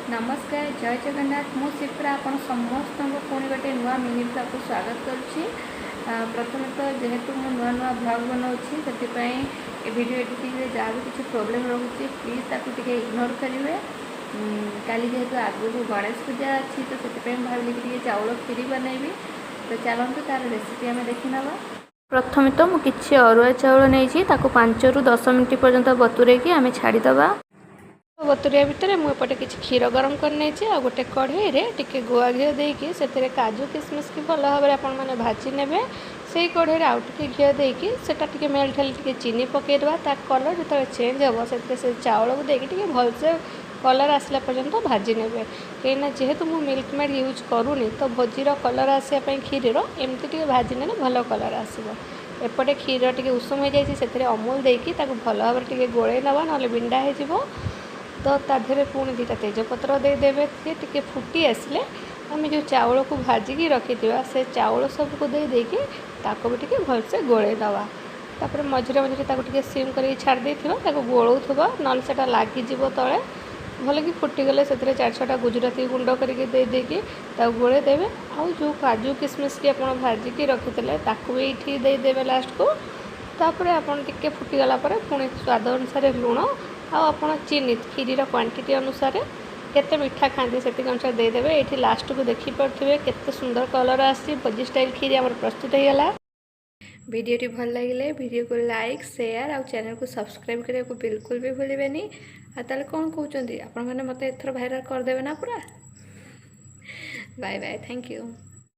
नमस्कार जय जगन्नाथ मु शिप्रा आपण समस्त पुणी गोटे नुआ मिनी ब्लॉग को स्वागत करुच्ची। प्रथम तो जेहेतु मु नुआ नुआ ब्लॉग बनाऊँगी से वीडियो एडिटिंग जहाँ भी किसी प्रोब्लेम रोचे प्लीज ताकू टिके इग्नोर करेंगे। काली जेहेतु आगू गणेश पूजा अच्छी तो से भाविली कि चाउल खीरी बनैबी। तो चलते तार रेसिपी आम देखी नवा। प्रथम तो मुझे अरुआ चाउल नहीं 5 ରୁ 10 मिनट पर्यंत बतुरे आम छाड़ीदे। बतुरिया भितर मुझे किसी क्षीर गरम करने आ गोटे कढ़ई टे गुआ घी देकी से काजू किसमिश की भल भाव में आपने भाजी ने से कढ़ई आउ टे घी देकी से मेल्ट हेल्ले चीनी पकईदे ता कलर जो चेंज हम से चाउल को देकी भलसे कलर आसला पर्यंत भाजी ने कहीं जेहेतु मु मिल्क मेड यूज करूनी तो भोजीर कलर आसापी क्षीर एमती भाजी ने भल कलर आसो। एपटे क्षीर टे उषुम हो जाए अमूल देकी भल भाव में गोले नवा ना बिंडा हो तो ताधे पुणी 2टा तेजपत्र देदेवे। टे फुटी आसले आम जो चाउल को भाजिकी रखी से चाउल सबको देदेकी भी टे भलसे गोले नवा। तापर मझे मझे सीम कर छाड़ गोलूथबा ना से लगिज तले भल कि फुटीगले से 4-6टा गुजराती गुंड करके देदेकी गोले देवे। आउ जो काजू किसमिश की आप भाजिकी रखी ताकू भी ये देदेवे लास्ट को। तापर आपन टिके फुटीगला पुणी स्वाद अनुसार लुण आप चीनी क्षीर क्वांटिटी अनुसार केते मीठा खाती से अनुसार देदेवे। ये लास्ट को देखिपे केते सुंदर कलर आसी भोजी स्टाइल खीरी आम प्रस्तुत होगा। वीडियोटी भल लगे वीडियो को लाइक शेयर और चैनल को सब्सक्राइब करने को बिल्कुल भी भूलें। आताले कौन कहते आपण मैंने मत एथर भाइराल करदेवे ना पूरा। Bye bye thank you.